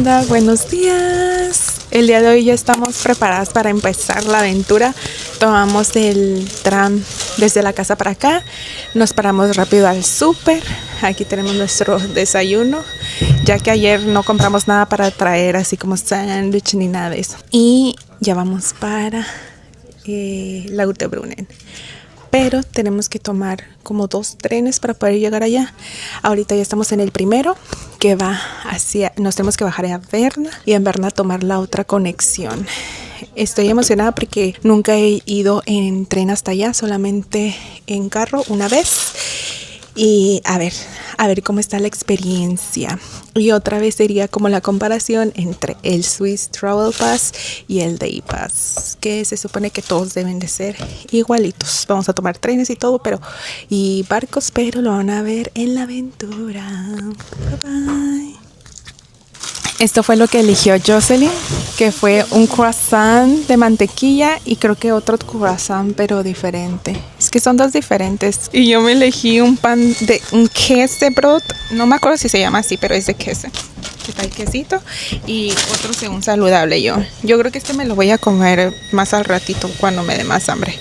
onda? Buenos días. El día de hoy ya estamos preparadas para empezar la aventura. Tomamos el tram desde la casa para acá. Nos paramos rápido al súper. Aquí tenemos nuestro desayuno, ya que ayer no compramos nada para traer, así como sándwich ni nada de eso. Y ya vamos para Lauterbrunnen. Pero tenemos que tomar como 2 trenes para poder llegar allá. Ahorita ya estamos en el primero, que va hacia... Nos tenemos que bajar a Berna y en Berna tomar la otra conexión. Estoy emocionada porque nunca he ido en tren hasta allá, solamente en carro una vez. Y a ver cómo está la experiencia. Y otra vez sería como la comparación entre el Swiss Travel Pass y el Day Pass, que se supone que todos deben de ser igualitos. Vamos a tomar trenes y todo, y barcos, pero lo van a ver en la aventura. Bye bye. Esto fue lo que eligió Jocelyn, que fue un croissant de mantequilla y creo que otro croissant, pero diferente. Es que son 2 diferentes. Y yo me elegí un pan de un Käsebrot. No me acuerdo si se llama así, pero es de queso. Está el quesito y otro según saludable yo. Yo creo que este me lo voy a comer más al ratito cuando me dé más hambre.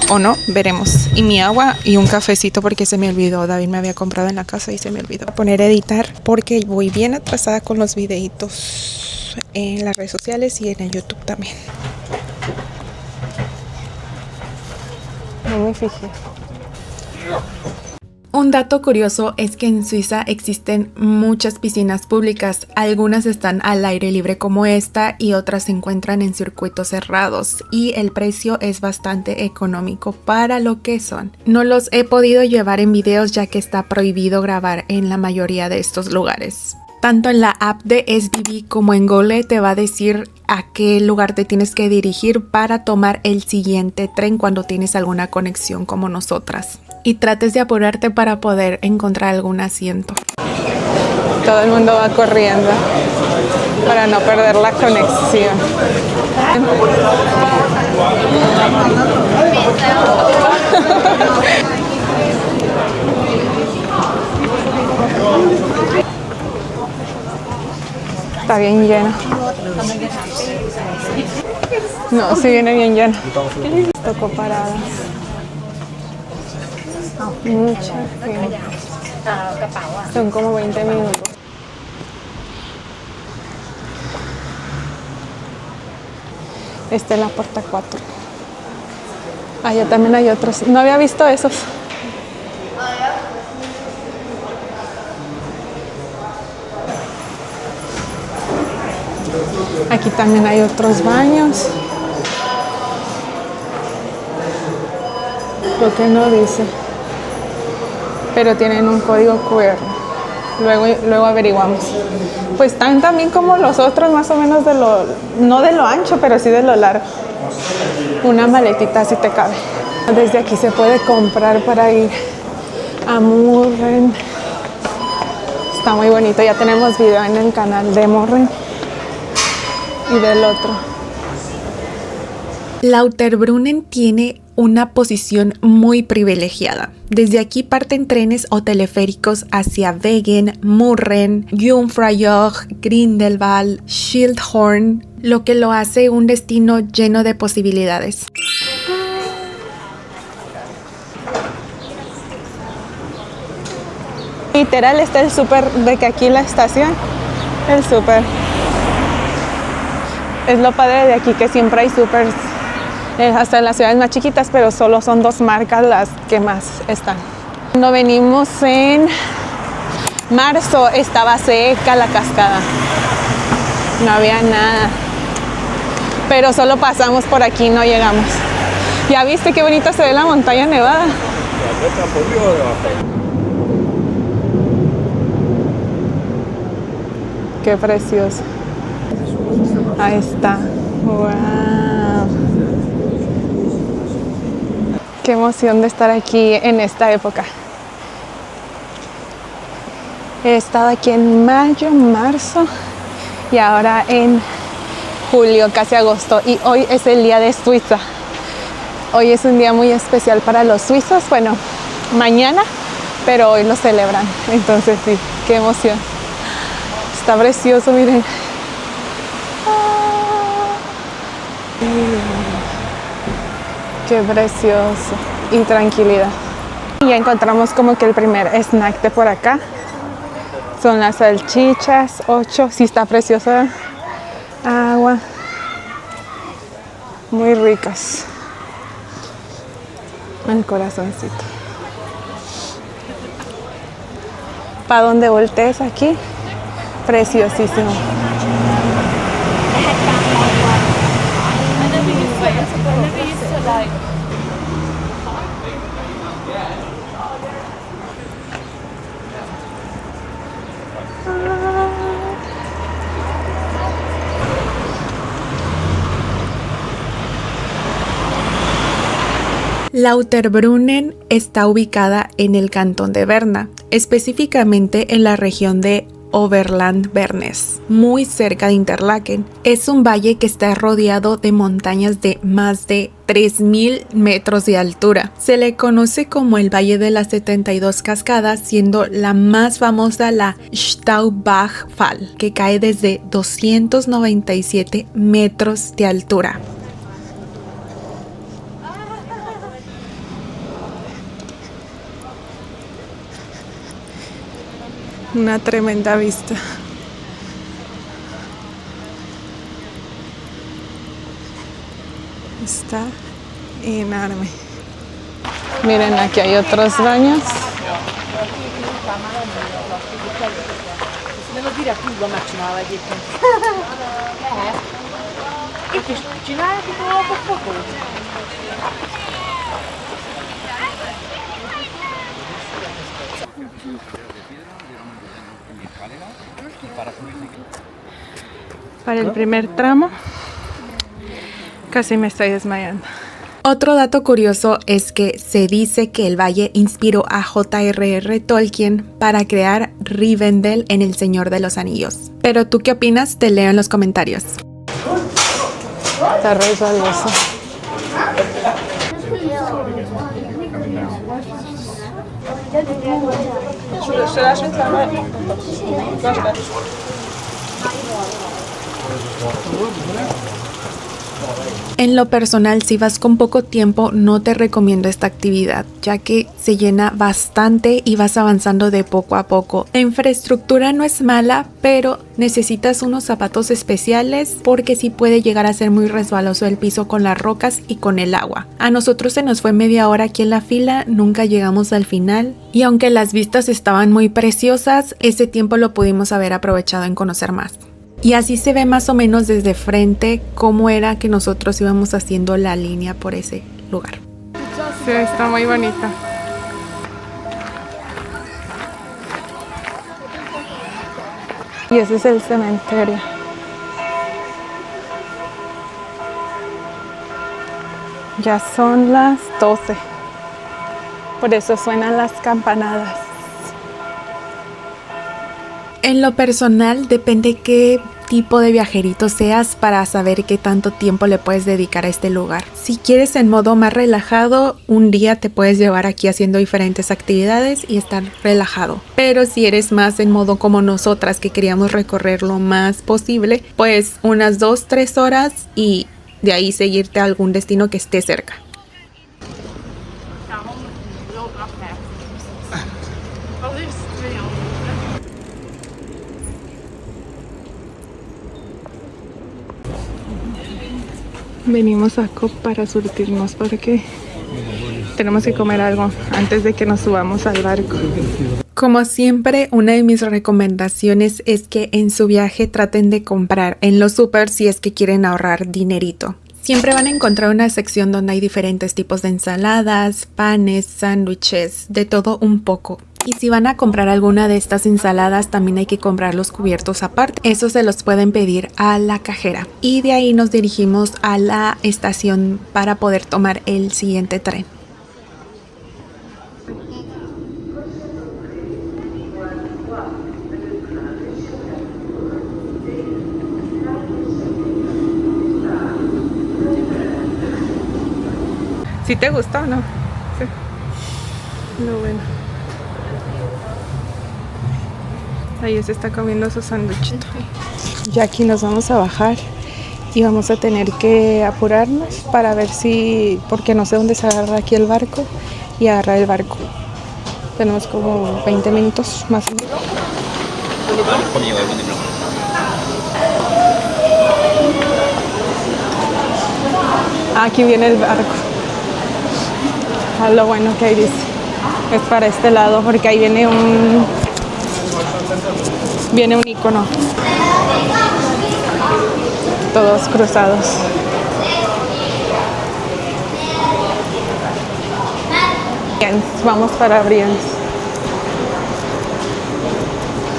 O no, veremos. Y mi agua y un cafecito porque se me olvidó. David me había comprado en la casa y se me olvidó poner a editar porque voy bien atrasada con los videitos en las redes sociales y en el YouTube también. No me fijé. Un dato curioso es que en Suiza existen muchas piscinas públicas. Algunas están al aire libre como esta y otras se encuentran en circuitos cerrados y el precio es bastante económico para lo que son. No los he podido llevar en videos ya que está prohibido grabar en la mayoría de estos lugares. Tanto en la app de SBB como en Google te va a decir a qué lugar te tienes que dirigir para tomar el siguiente tren cuando tienes alguna conexión como nosotras. Y trates de apurarte para poder encontrar algún asiento. Todo el mundo va corriendo para no perder la conexión. Está bien lleno. No, sí viene bien lleno. Tocó paradas. Mucha gente. Son como 20 minutos. Esta es la puerta 4. Allá también hay otros. No había visto esos. Aquí también hay otros baños. Lo que no dice. Pero tienen un código QR. Luego averiguamos. Pues están también como los otros, más o menos no de lo ancho, pero sí de lo largo. Una maletita si te cabe. Desde aquí se puede comprar para ir a Murren. Está muy bonito. Ya tenemos video en el canal de Murren y del otro. Lauterbrunnen tiene una posición muy privilegiada. Desde aquí parten trenes o teleféricos hacia Wegen, Murren, Jungfraujoch, Grindelwald, Schildhorn, lo que lo hace un destino lleno de posibilidades. Literal está el súper de que aquí la estación, el súper. Es lo padre de aquí que siempre hay súpers. Hasta en las ciudades más chiquitas, pero solo son 2 marcas las que más están. Cuando venimos en marzo estaba seca la cascada, no había nada, pero solo pasamos por aquí, no llegamos. ¿Ya viste qué bonita se ve la montaña nevada? Qué precioso. Ahí está. Wow. Qué emoción de estar aquí en esta época. He estado aquí en mayo, marzo y ahora en julio, casi agosto. Y hoy es el día de Suiza. Hoy es un día muy especial para los suizos. Bueno, mañana, pero hoy lo celebran. Entonces sí, qué emoción. está precioso, miren. Qué precioso. Y tranquilidad. Y ya encontramos como que el primer snack de por acá. Son las salchichas, 8. Sí, está preciosa. Agua. Muy ricas. El corazoncito. Para donde voltees aquí, preciosísimo. Lauterbrunnen está ubicada en el cantón de Berna, específicamente en la región de Oberland-Bernes, muy cerca de Interlaken. Es un valle que está rodeado de montañas de más de 3000 metros de altura. Se le conoce como el Valle de las 72 Cascadas, siendo la más famosa la Staubachfall, que cae desde 297 metros de altura. Una tremenda vista. Está enorme. Miren, aquí hay otros baños. Para el primer tramo, casi me estoy desmayando. Otro dato curioso es que se dice que el valle inspiró a J.R.R. Tolkien para crear Rivendell en El Señor de los Anillos. Pero ¿tú qué opinas? Te leo en los comentarios. Está resbaloso. En lo personal, si vas con poco tiempo, no te recomiendo esta actividad, ya que se llena bastante y vas avanzando de poco a poco. La infraestructura no es mala, pero necesitas unos zapatos especiales porque sí puede llegar a ser muy resbaloso el piso con las rocas y con el agua. A nosotros se nos fue media hora aquí en la fila, nunca llegamos al final, y aunque las vistas estaban muy preciosas, ese tiempo lo pudimos haber aprovechado en conocer más. Y así se ve más o menos desde frente cómo era que nosotros íbamos haciendo la línea por ese lugar. Sí, está muy bonita. Y ese es el cementerio. Ya son las 12. Por eso suenan las campanadas. En lo personal, depende qué tipo de viajerito seas para saber qué tanto tiempo le puedes dedicar a este lugar. Si quieres en modo más relajado, un día te puedes llevar aquí haciendo diferentes actividades y estar relajado. Pero si eres más en modo como nosotras que queríamos recorrer lo más posible, pues unas 2-3 horas y de ahí seguirte a algún destino que esté cerca. Venimos a COP para surtirnos porque tenemos que comer algo antes de que nos subamos al barco. Como siempre, una de mis recomendaciones es que en su viaje traten de comprar en los súper si es que quieren ahorrar dinerito. Siempre van a encontrar una sección donde hay diferentes tipos de ensaladas, panes, sándwiches, de todo un poco. Y si van a comprar alguna de estas ensaladas, también hay que comprar los cubiertos aparte. Eso se los pueden pedir a la cajera. Y de ahí nos dirigimos a la estación para poder tomar el siguiente tren. ¿Sí te gustó o no? Sí. No, bueno. Ahí se está comiendo su sanduchito. Ya aquí nos vamos a bajar y vamos a tener que apurarnos para ver si, porque no sé dónde se agarra aquí el barco, y agarrar el barco. Tenemos como 20 minutos más o menos. Aquí viene el barco. Ah, lo bueno que ahí dice es para este lado, porque ahí viene un icono. Todos cruzados. Bien, vamos para Briens.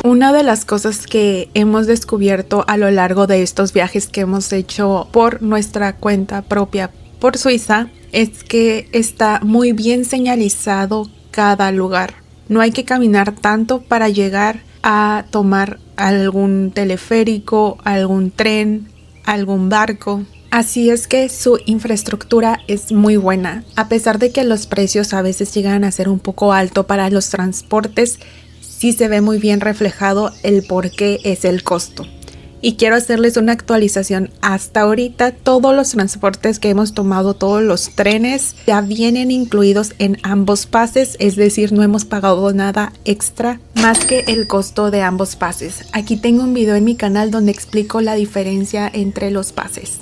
Una de las cosas que hemos descubierto a lo largo de estos viajes que hemos hecho por nuestra cuenta propia por Suiza es que está muy bien señalizado cada lugar. No hay que caminar tanto para llegar a tomar algún teleférico, algún tren, algún barco. Así es que su infraestructura es muy buena. A pesar de que los precios a veces llegan a ser un poco alto para los transportes, sí se ve muy bien reflejado el por qué es el costo. Y quiero hacerles una actualización. Hasta ahorita todos los transportes que hemos tomado, todos los trenes, ya vienen incluidos en ambos pases, es decir, no hemos pagado nada extra más que el costo de ambos pases. Aquí tengo un video en mi canal donde explico la diferencia entre los pases.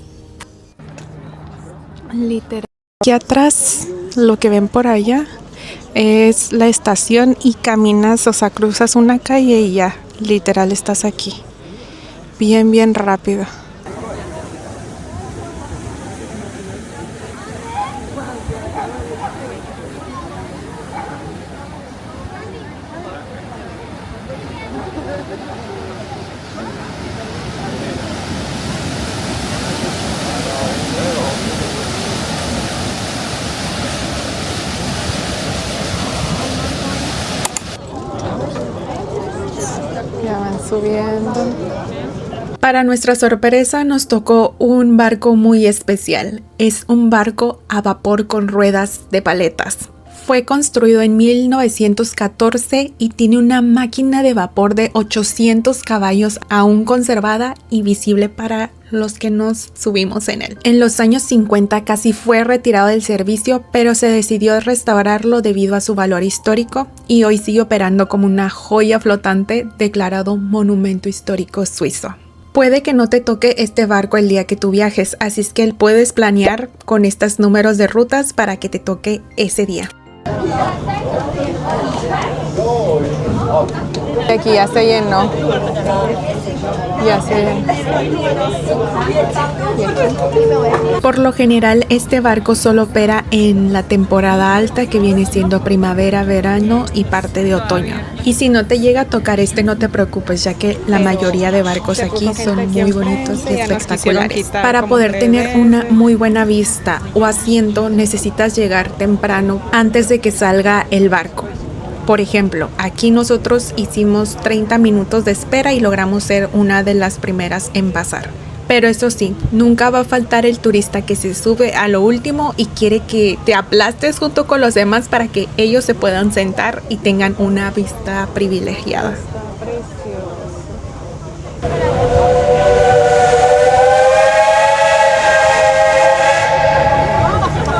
Literal. Aquí atrás, lo que ven por allá es la estación y caminas, o sea, cruzas una calle y ya, literal estás aquí. Bien rápido. Ya van subiendo. Para nuestra sorpresa nos tocó un barco muy especial. Es un barco a vapor con ruedas de paletas. Fue construido en 1914 y tiene una máquina de vapor de 800 caballos aún conservada y visible para los que nos subimos en él. En los años 50 casi fue retirado del servicio, pero se decidió restaurarlo debido a su valor histórico y hoy sigue operando como una joya flotante declarado monumento histórico suizo. Puede que no te toque este barco el día que tú viajes, así es que puedes planear con estos números de rutas para que te toque ese día. Aquí ya se llenó. Ya se llenó. Por lo general, este barco solo opera en la temporada alta, que viene siendo primavera, verano y parte de otoño. Y si no te llega a tocar no te preocupes, ya que la mayoría de barcos aquí son muy bonitos y espectaculares. Para poder tener una muy buena vista o asiento, necesitas llegar temprano antes de que salga el barco. Por ejemplo, aquí nosotros hicimos 30 minutos de espera y logramos ser una de las primeras en pasar. Pero eso sí, nunca va a faltar el turista que se sube a lo último y quiere que te aplastes junto con los demás para que ellos se puedan sentar y tengan una vista privilegiada.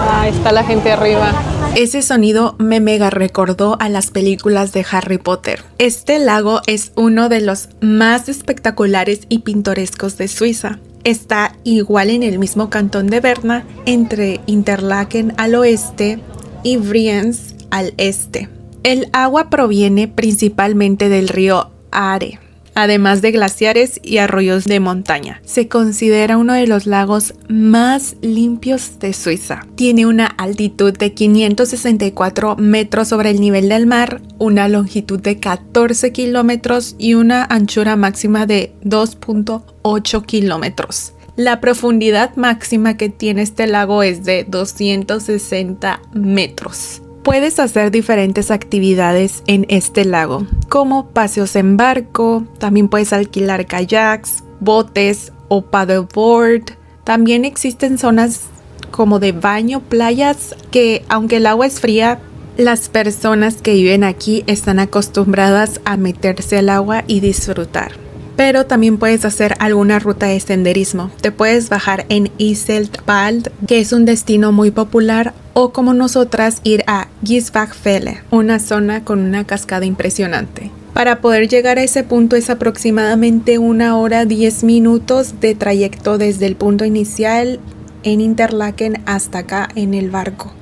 Ah, está la gente arriba. Ese sonido me mega recordó a las películas de Harry Potter. Este lago es uno de los más espectaculares y pintorescos de Suiza. Está igual en el mismo cantón de Berna, entre Interlaken al oeste y Briens al este. El agua proviene principalmente del río Aare, además de glaciares y arroyos de montaña. Se considera uno de los lagos más limpios de Suiza. Tiene una altitud de 564 metros sobre el nivel del mar, una longitud de 14 kilómetros y una anchura máxima de 2.8 kilómetros. La profundidad máxima que tiene este lago es de 260 metros. Puedes hacer diferentes actividades en este lago, como paseos en barco, también puedes alquilar kayaks, botes o paddleboard. También existen zonas como de baño, playas, que aunque el agua es fría, Las personas que viven aquí están acostumbradas a meterse al agua y disfrutar. Pero también puedes hacer alguna ruta de senderismo. Te puedes bajar en Iseltwald, que es un destino muy popular, o como nosotras ir a Gisbachfälle, una zona con una cascada impresionante. Para poder llegar a ese punto es aproximadamente 1 hora 10 minutos de trayecto desde el punto inicial en Interlaken hasta acá en el barco.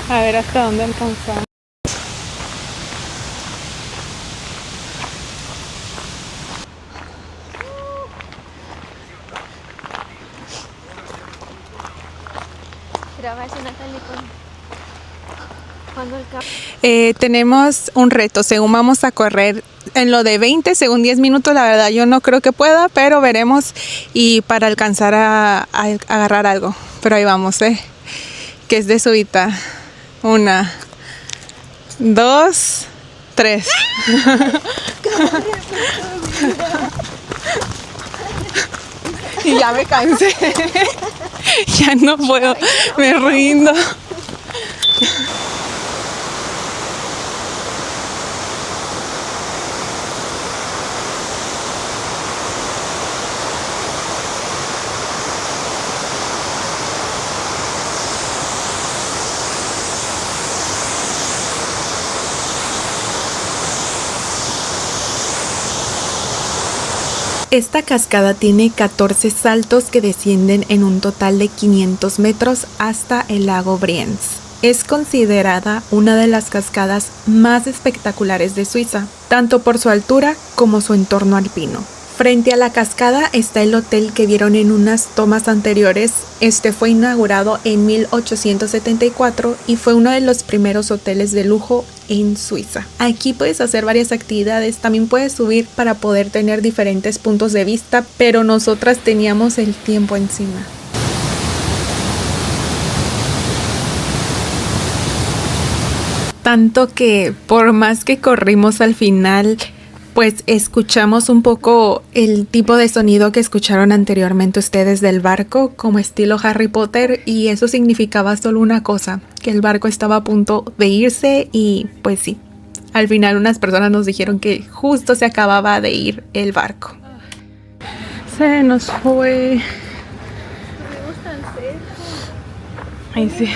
A ver hasta dónde alcanzamos. Tenemos un reto, según vamos a correr en lo de 20, según 10 minutos, la verdad yo no creo que pueda, pero veremos y para alcanzar a agarrar algo, pero ahí vamos, que es de subida. 1, 2, 3. Y ya me cansé, ya no puedo, me rindo. Esta cascada tiene 14 saltos que descienden en un total de 500 metros hasta el lago Brienz. Es considerada una de las cascadas más espectaculares de Suiza, tanto por su altura como su entorno alpino. Frente a la cascada está el hotel que vieron en unas tomas anteriores. Este fue inaugurado en 1874 y fue uno de los primeros hoteles de lujo en Suiza. Aquí puedes hacer varias actividades, también puedes subir para poder tener diferentes puntos de vista, pero nosotras teníamos el tiempo encima. Tanto que por más que corrimos al final, pues escuchamos un poco el tipo de sonido que escucharon anteriormente ustedes del barco, como estilo Harry Potter, y eso significaba solo una cosa, que el barco estaba a punto de irse y pues sí, al final unas personas nos dijeron que justo se acababa de ir el barco. Se nos fue. Ay, sí.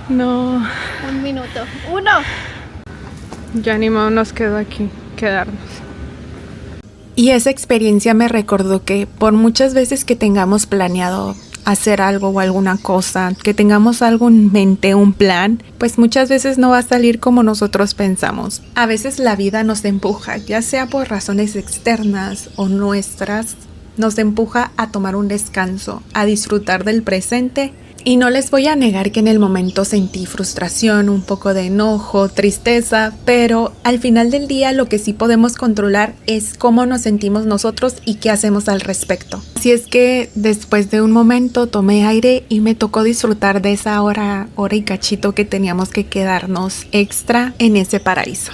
No. 1 minuto. 1. Ya ni modo nos quedó aquí quedarnos. Y esa experiencia me recordó que por muchas veces que tengamos planeado hacer algo o alguna cosa, que tengamos algo en mente, un plan, pues muchas veces no va a salir como nosotros pensamos. A veces la vida nos empuja, ya sea por razones externas o nuestras, nos empuja a tomar un descanso, a disfrutar del presente. Y no les voy a negar que en el momento sentí frustración, un poco de enojo, tristeza, pero al final del día lo que sí podemos controlar es cómo nos sentimos nosotros y qué hacemos al respecto. Así es que después de un momento tomé aire y me tocó disfrutar de esa hora y cachito que teníamos que quedarnos extra en ese paraíso.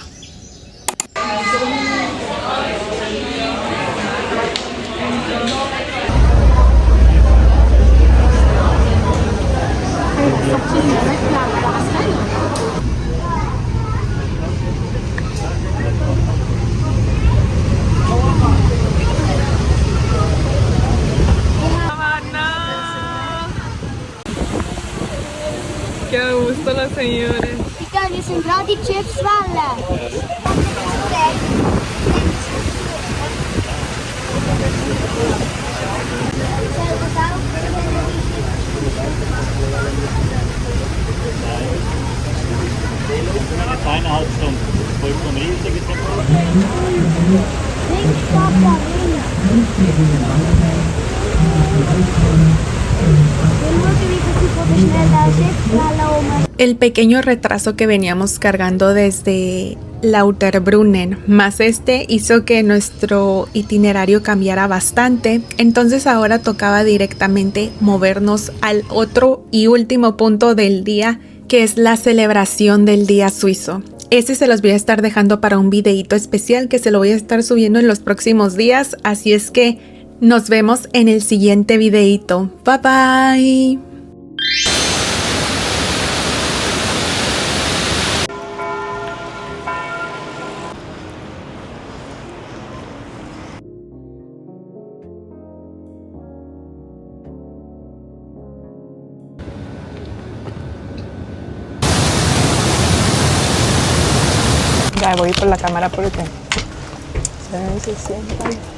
señores. Die sind gerade die Chipswelle. Eineinhalb Stunden. Vollkommen riesige Links, Papa, links. El pequeño retraso que veníamos cargando desde Lauterbrunnen, más este hizo que nuestro itinerario cambiara bastante, entonces ahora tocaba directamente movernos al otro y último punto del día, que es la celebración del día suizo. Ese se los voy a estar dejando para un videito especial que se lo voy a estar subiendo en los próximos días, así es que nos vemos en el siguiente videito. Bye bye. Ya voy por la cámara porque se sientan.